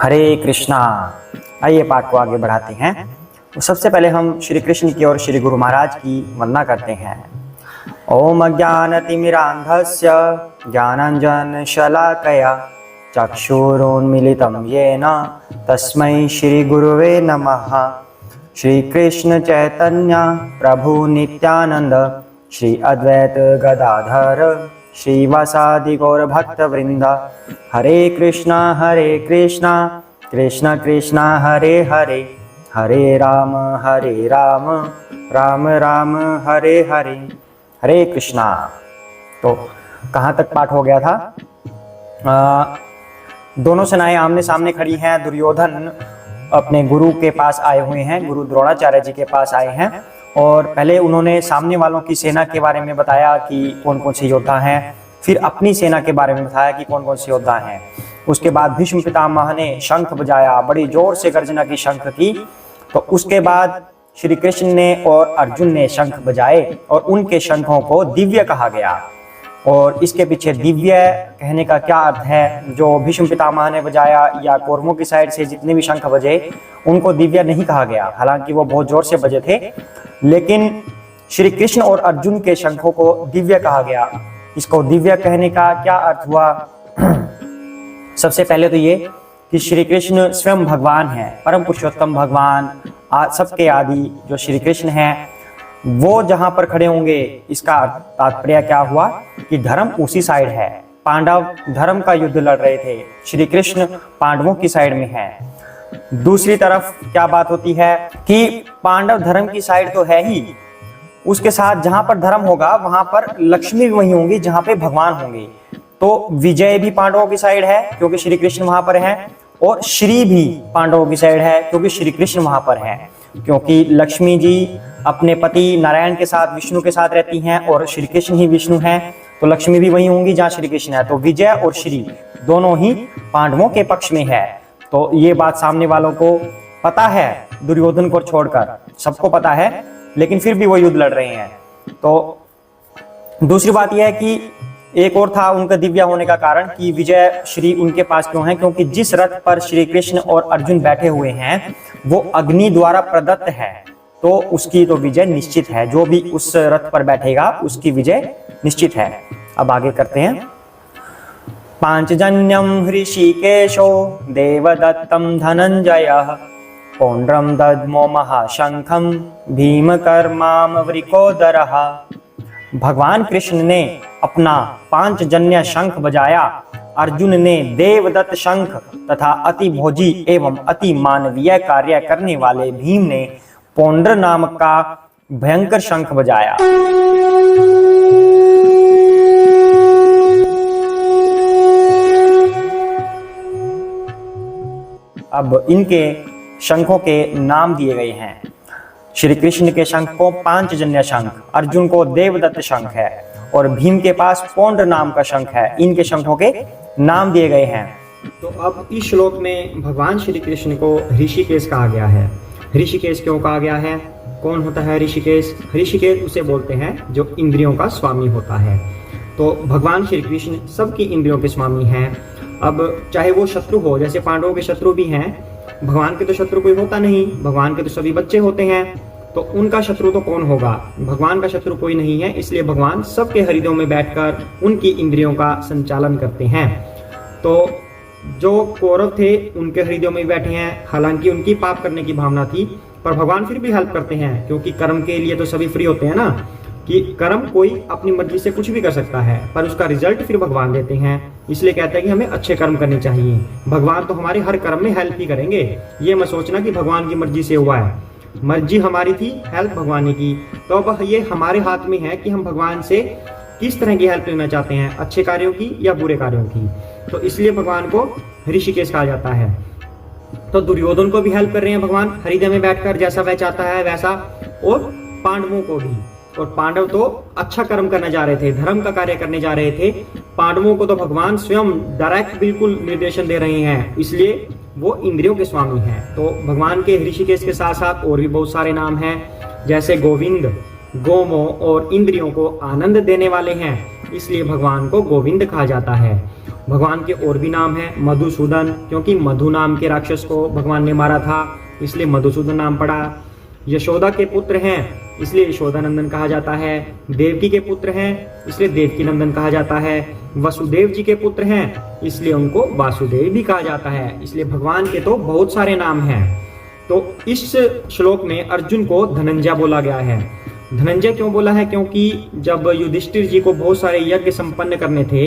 हरे कृष्णा। आइए पाठ को आगे बढ़ाते हैं। तो सबसे पहले हम श्री कृष्ण की और श्री गुरु महाराज की वंदना करते हैं। ओम अज्ञानतिमिरान्धस्य ज्ञानाञ्जनशलाकया चक्षुरुन्मीलितं येन तस्मै श्री गुरुवे नमः। श्री कृष्ण चैतन्य प्रभु नित्यानंद श्री अद्वैत गदाधर श्रीवासादि गौर भक्त वृंद। हरे कृष्णा कृष्ण कृष्ण हरे हरे, हरे राम राम राम हरे हरे। हरे कृष्णा। तो कहाँ तक पाठ हो गया था? दोनों सेनाएं आमने सामने खड़ी हैं। दुर्योधन अपने गुरु के पास आए हुए हैं, गुरु द्रोणाचार्य जी के पास आए हैं। और पहले उन्होंने सामने वालों की सेना के बारे में बताया कि कौन कौन से योद्धा हैं, फिर अपनी सेना के बारे में बताया कि कौन कौन से योद्धा हैं। उसके बाद भीष्म पितामह ने शंख बजाया, बड़ी जोर से गर्जना की शंख की। तो उसके बाद श्री कृष्ण ने और अर्जुन ने शंख बजाए और उनके शंखों को दिव्य कहा गया। और इसके पीछे दिव्य कहने का क्या अर्थ है? जो भीष्म पितामह ने बजाया या कौरवों की साइड से जितने भी शंख बजे उनको दिव्य नहीं कहा गया, हालांकि वो बहुत जोर से बजे थे, लेकिन श्री कृष्ण और अर्जुन के शंखों को दिव्य कहा गया। इसको दिव्य कहने का क्या अर्थ हुआ? सबसे पहले तो ये कि श्री कृष्ण स्वयं भगवान है, परम पुरुषोत्तम भगवान, सबके आदि जो श्री कृष्ण हैं, वो जहां पर खड़े होंगे इसका तात्पर्य क्या हुआ कि धर्म उसी साइड है। पांडव धर्म का युद्ध लड़ रहे थे, श्री कृष्ण पांडवों की साइड में है। दूसरी तरफ क्या बात होती है कि पांडव धर्म की साइड तो है ही, उसके साथ जहां पर धर्म होगा वहां पर लक्ष्मी भी वही होंगी जहां पे भगवान होंगे। तो विजय भी पांडवों की साइड है क्योंकि श्री कृष्ण वहां पर है, और श्री भी पांडवों की साइड है क्योंकि श्री कृष्ण वहां पर है। क्योंकि लक्ष्मी जी अपने पति नारायण के साथ, विष्णु के साथ रहती हैं और श्री कृष्ण ही विष्णु हैं, तो लक्ष्मी भी वही होंगी जहां श्री कृष्ण है। तो विजय और श्री दोनों ही पांडवों के पक्ष में है। तो ये बात सामने वालों को पता है, दुर्योधन को छोड़कर सबको पता है, लेकिन फिर भी वो युद्ध लड़ रहे हैं। तो दूसरी बात यह है कि एक और था उनका दिव्य होने का कारण कि विजय श्री उनके पास क्यों है, क्योंकि जिस रथ पर श्री कृष्ण और अर्जुन बैठे हुए हैं वो अग्नि द्वारा प्रदत्त है, तो उसकी तो विजय निश्चित है। जो भी उस रथ पर बैठेगा उसकी विजय निश्चित है। अब आगे करते हैं। पांचजन्यम ऋषिकेशो देवदत्तम धनंजयः पौंड्रम दद्मो महाशंखम भीमकर्मामवृकोदरः। भगवान कृष्ण ने अपना पांचजन्य शंख बजाया, अर्जुन ने देवदत्त शंख तथा अति भोजी एवं अति मानवीय कार्य करने वाले भीम ने पौंड्र नामक का भयंकर शंख बजाया। अब इनके शंखों के नाम दिए गए हैं। श्री कृष्ण के शंख को पांचजन्य शंख, अर्जुन को देवदत्त शंख है और भीम के पास पौंड्र नाम का शंख है। इनके शंखों के नाम दिए गए हैं। तो अब इस श्लोक में भगवान श्री कृष्ण को ऋषिकेश कहा गया है। ऋषिकेश क्यों कहा गया है? कौन होता है ऋषिकेश? ऋषिकेश उसे बोलते हैं जो इंद्रियों का स्वामी होता है। तो भगवान श्री कृष्ण सबकी इंद्रियों के स्वामी हैं। अब चाहे वो शत्रु हो, जैसे पांडवों के शत्रु भी हैं, भगवान के तो शत्रु कोई होता नहीं, भगवान के तो सभी बच्चे होते हैं, तो उनका शत्रु तो कौन होगा? भगवान का शत्रु कोई नहीं है, इसलिए भगवान सबके हृदयों में बैठकर उनकी इंद्रियों का संचालन करते हैं। तो जो कौरव थे उनके हृदयों में बैठे हैं, हालांकि उनकी पाप करने की भावना थी, पर भगवान फिर भी हेल्प करते हैं, क्योंकि कर्म के लिए तो सभी फ्री होते हैं ना, कि कर्म कोई अपनी मर्जी से कुछ भी कर सकता है, पर उसका रिजल्ट फिर भगवान देते हैं। इसलिए कहते हैं कि हमें अच्छे कर्म करने चाहिए। भगवान तो हमारे हर कर्म में हेल्प ही करेंगे। ये मत सोचना कि भगवान की मर्जी से हुआ है, मर्जी हमारी थी, हेल्प भगवान की। तो अब ये हमारे हाथ में है कि हम भगवान से किस तरह की हेल्प लेना चाहते हैं, अच्छे कार्यों की या बुरे कार्यों की। तो इसलिए भगवान को ऋषिकेश कहा जाता है। तो दुर्योधन को भी हेल्प कर रहे हैं भगवान हृदय में बैठकर, जैसा वह चाहता है वैसा, और पांडवों को भी। और पांडव तो अच्छा कर्म करने जा रहे थे, धर्म का कार्य करने जा रहे थे। पांडवों को तो भगवान स्वयं डायरेक्ट बिल्कुल निर्देशन दे रहे हैं, इसलिए वो इंद्रियों के स्वामी हैं। तो भगवान के ऋषिकेश के साथ साथ और भी बहुत सारे नाम हैं, जैसे गोविंद, गोमो और इंद्रियों को आनंद देने वाले हैं, इसलिए भगवान को गोविंद कहा जाता है। भगवान के और भी नाम हैं, मधुसूदन, क्योंकि मधु नाम के राक्षस को भगवान ने मारा था, इसलिए मधुसूदन नाम पड़ा। यशोदा के पुत्र हैं, इसलिए यशोदानंदन कहा जाता है। देवकी के पुत्र हैं, इसलिए देवकी नंदन कहा जाता है। वसुदेव जी के पुत्र हैं, इसलिए उनको वासुदेव भी कहा जाता है। इसलिए भगवान के तो बहुत सारे नाम हैं। तो इस श्लोक में अर्जुन को धनंजय बोला गया है। धनंजय क्यों बोला है? क्योंकि जब युधिष्ठिर जी को बहुत सारे यज्ञ संपन्न करने थे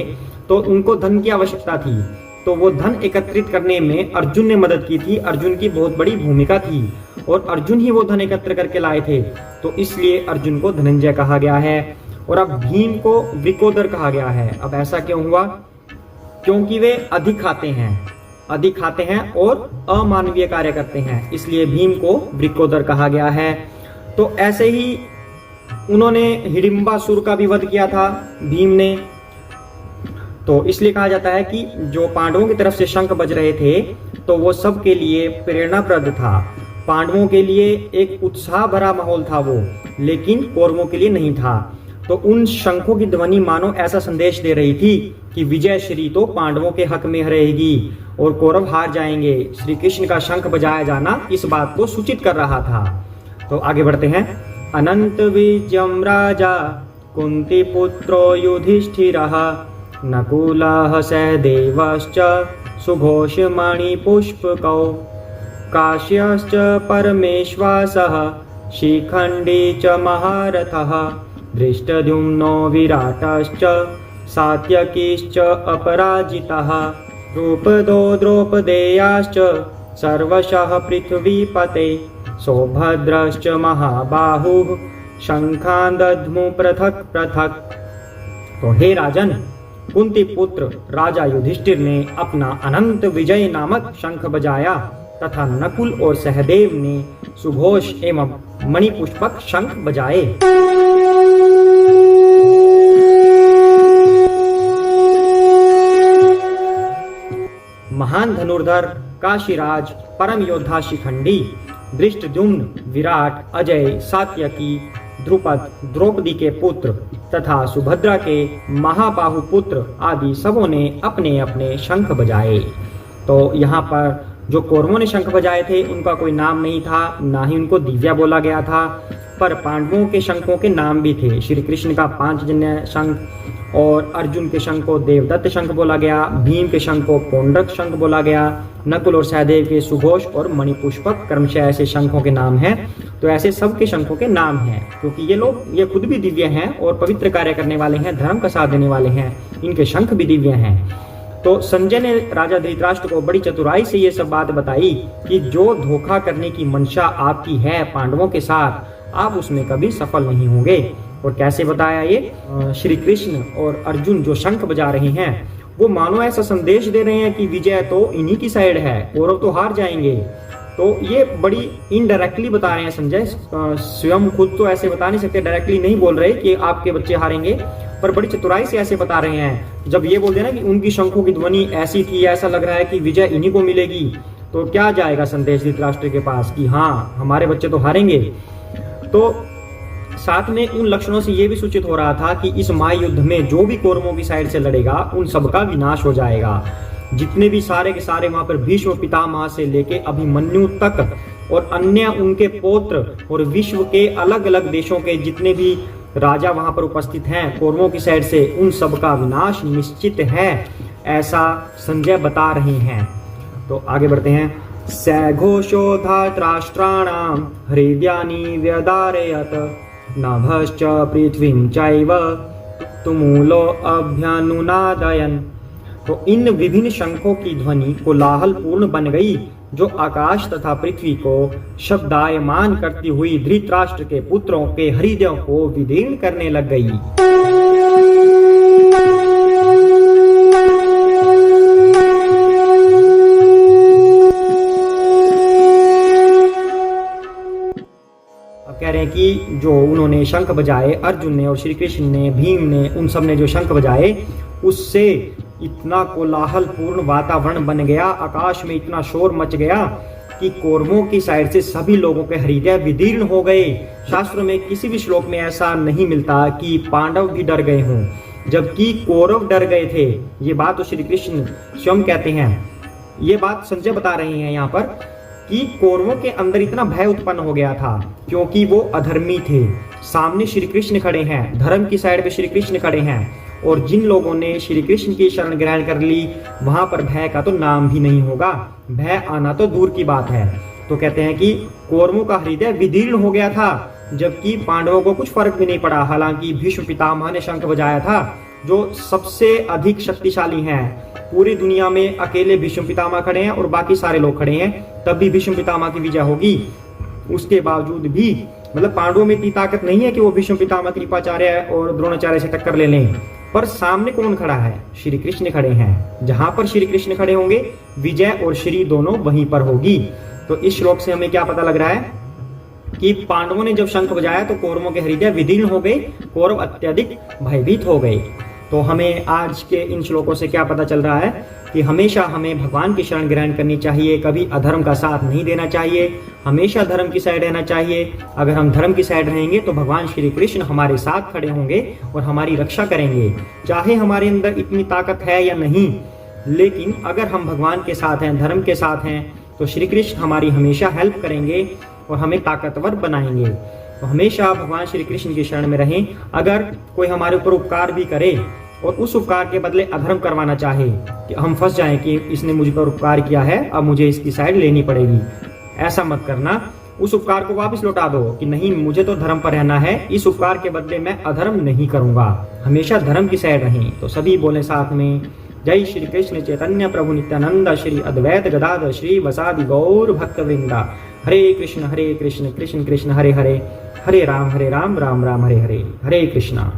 तो उनको धन की आवश्यकता थी, तो वो धन एकत्रित करने में अर्जुन ने मदद की थी। अर्जुन की बहुत बड़ी भूमिका थी और अर्जुन ही वो धन एकत्र करके लाए थे, तो इसलिए अर्जुन को धनंजय कहा गया है। और अब भीम को वृकोदर कहा गया है। अब ऐसा क्यों हुआ? क्योंकि वे अधिक खाते हैं और अमानवीय कार्य करते हैं, इसलिए भीम को वृकोदर कहा गया है। तो ऐसे ही उन्होंने हिडिंबासुर का भी वध किया था भीम ने, तो इसलिए कहा जाता है कि जो पांडवों की तरफ से शंख बज रहे थे तो वो सबके लिए प्रेरणाप्रद था। पांडवों के लिए एक उत्साह भरा माहौल था वो, लेकिन कौरवों के लिए नहीं था। तो उन शंखों की ध्वनि मानो ऐसा संदेश दे रही थी कि विजय श्री तो पांडवों के हक में रहेगी और कौरव हार जाएंगे। श्री कृष्ण का शंख बजाया जाना इस बात को सूचित कर रहा था। तो आगे बढ़ते हैं। अनंत विजयम राजा कुंती पुत्रो युधिष्ठिरः नकुलः सहदेवश्च सुघोषमणि पुष्पकौ काश्यश्च परमेश्वासः शिखण्डी च महारथः धृष्टद्युम्नो विराटश्च सात्यकीश्च अपराजितः द्रुपदो द्रौपदेयाश्च सर्वशः पृथ्वीपते सौभद्रश्च महाबाहुः शंखान् दद्मु पृथक् पृथक्। तो हे राजन, कुंती पुत्र राजा युधिष्ठिर ने अपना अनंत विजय नामक शंख बजाया तथा नकुल और सहदेव ने सुघोष एवं मणिपुष्पक शंख बजाए। महान धनुर्धर काशीराज परम योद्धा शिखंडी धृष्टद्युम्न विराट अजय सात्यकी द्रुपद द्रौपदी के पुत्र तथा सुभद्रा के महाबाहु पुत्र आदि सबों ने अपने अपने शंख बजाए। तो यहाँ पर जो कौरवों ने शंख बजाए थे उनका कोई नाम नहीं था, ना ही उनको दिव्या बोला गया था, पर पांडवों के शंखों के नाम भी थे। श्री कृष्ण का पांचजन्य शंख और अर्जुन के शंख को देवदत्त शंख बोला गया, भीम के शंख को पौंड्रक शंख बोला गया, नकुल और सहदेव के सुघोष और मणिपुष्पक क्रमशः ऐसे शंखों के नाम हैं। तो ऐसे सब के शंखों के नाम हैं, क्योंकि ये खुद भी दिव्य हैं और पवित्र कार्य करने वाले हैं, धर्म का साथ देने वाले हैं, इनके शंख भी दिव्य हैं। तो संजय ने राजा धृतराष्ट्र को बड़ी चतुराई से ये सब बात बताई कि जो धोखा करने की मंशा आपकी है पांडवों के साथ, आप उसमें कभी सफल नहीं होंगे। और कैसे बताया ये? श्री कृष्ण और अर्जुन जो शंख बजा रहे हैं वो मानो ऐसा संदेश दे रहे हैं कि विजय तो इन्हीं की साइड है, कौरव तो हार जाएंगे। तो ये बड़ी इनडायरेक्टली बता रहे हैं संजय, स्वयं खुद तो ऐसे बता नहीं सकते, डायरेक्टली नहीं बोल रहे कि आपके बच्चे हारेंगे, पर बड़ी चतुराई से ऐसे बता रहे हैं। जब ये बोलते हैं ना कि उनकी शंखों की ध्वनि ऐसी थी, ऐसा लग रहा है कि विजय इन्हीं को मिलेगी, तो क्या जाएगा संदेश धृतराष्ट्र के पास कि हाँ हमारे बच्चे तो हारेंगे। तो साथ में उन लक्षणों से यह भी सूचित हो रहा था कि इस महायुद्ध में जो भी कौरवों की साइड से लड़ेगा उन सबका विनाश हो जाएगा। जितने भी सारे के सारे वहां पर भीष्म पितामह से लेके अभिमन्यु तक और अन्य उनके पौत्र और विश्व के अलग अलग देशों के जितने भी राजा वहां पर उपस्थित हैं कौरवों की साइड से, उन सबका विनाश निश्चित है, ऐसा संजय बता रहे हैं। तो आगे बढ़ते हैं। सघोषो धातराष्ट्राणां हृदयानि व्यदारयत् नभश्च पृथ्वीं चैव तुमुलो अभ्यनुनादयन्। तो इन विभिन्न शंखों की ध्वनि कोलाहल पूर्ण बन गई, जो आकाश तथा पृथ्वी को शब्दायमान करती हुई धृतराष्ट्र के पुत्रों के हृदयों को विदीर्ण करने लग गई। कह रहे हैं कि जो उन्होंने शंख बजाए, अर्जुन ने और श्री कृष्ण ने, भीम ने, उन सब ने जो शंख बजाए, उससे इतना कोलाहल पूर्ण वातावरण बन गया, आकाश में इतना शोर मच गया कि कौरवों की साइड से सभी लोगों के हृदय विदीर्ण हो गए। शास्त्रों में किसी भी श्लोक में ऐसा नहीं मिलता कि पांडव भी डर गए हों, जबकि कौरव डर गए थे। ये बात तो श्री कृष्ण स्वयं कहते हैं। ये बात संजय बता रहे हैं यहाँ पर कि कौरवों के अंदर इतना भय उत्पन्न हो गया था क्योंकि वो अधर्मी थे। सामने श्री कृष्ण खड़े हैं, धर्म की साइड पे श्री कृष्ण खड़े हैं, और जिन लोगों ने श्री कृष्ण की शरण ग्रहण कर ली वहां पर भय का तो नाम भी नहीं होगा, भय आना तो दूर की बात है। तो कहते हैं कि कौरवों का हृदय विदीर्ण हो गया था, जबकि पांडवों को कुछ फर्क भी नहीं पड़ा। हालांकि भीष्म पितामह ने शंख बजाया था, जो सबसे अधिक शक्तिशाली हैं। पूरी दुनिया में अकेले भीष्म पितामह खड़े हैं और बाकी सारे लोग खड़े हैं, तब भी भीष्म पितामह की विजय होगी। उसके बावजूद भी मतलब पांडवों में इतनी ताकत नहीं है कि वो भीष्म पितामह, कृपाचार्य और द्रोणाचार्य से टक्कर ले लें। पर सामने कौन खड़ा है? श्री कृष्ण खड़े हैं। जहां पर श्री कृष्ण खड़े होंगे विजय और श्री दोनों वहीं पर होगी। तो इस श्लोक से हमें क्या पता लग रहा है कि पांडवों ने जब शंख बजाया तो कौरवों के हृदय विदीर्ण हो गए, कौरव अत्यधिक भयभीत हो गए। तो हमें आज के इन श्लोकों से क्या पता चल रहा है कि हमेशा हमें भगवान की शरण ग्रहण करनी चाहिए, कभी अधर्म का साथ नहीं देना चाहिए, हमेशा धर्म की साइड रहना चाहिए। अगर हम धर्म की साइड रहेंगे तो भगवान श्री कृष्ण हमारे साथ खड़े होंगे और हमारी रक्षा करेंगे। चाहे हमारे अंदर इतनी ताकत है या नहीं, लेकिन अगर हम भगवान के साथ हैं, धर्म के साथ हैं, तो श्री कृष्ण हमारी हमेशा हेल्प करेंगे और हमें ताकतवर बनाएंगे। तो हमेशा भगवान श्री कृष्ण की शरण में रहें। अगर कोई हमारे ऊपर उपकार भी करे और उस उपकार के बदले अधर्म करवाना चाहे कि हम फंस जाएं कि इसने मुझ पर उपकार किया है, अब मुझे इसकी साइड लेनी पड़ेगी, ऐसा मत करना। उस उपकार को वापस लौटा दो कि नहीं, मुझे तो धर्म पर रहना है, इस उपकार के बदले मैं अधर्म नहीं करूंगा। हमेशा धर्म की साइड रहें। तो सभी बोले साथ में, जय श्री कृष्ण चैतन्य प्रभु नित्यानंद श्री अद्वैत गदाधर श्री वसादि गौर भक्त वृंदा। हरे कृष्ण कृष्ण कृष्ण हरे हरे, हरे राम राम राम हरे हरे, हरे कृष्णा।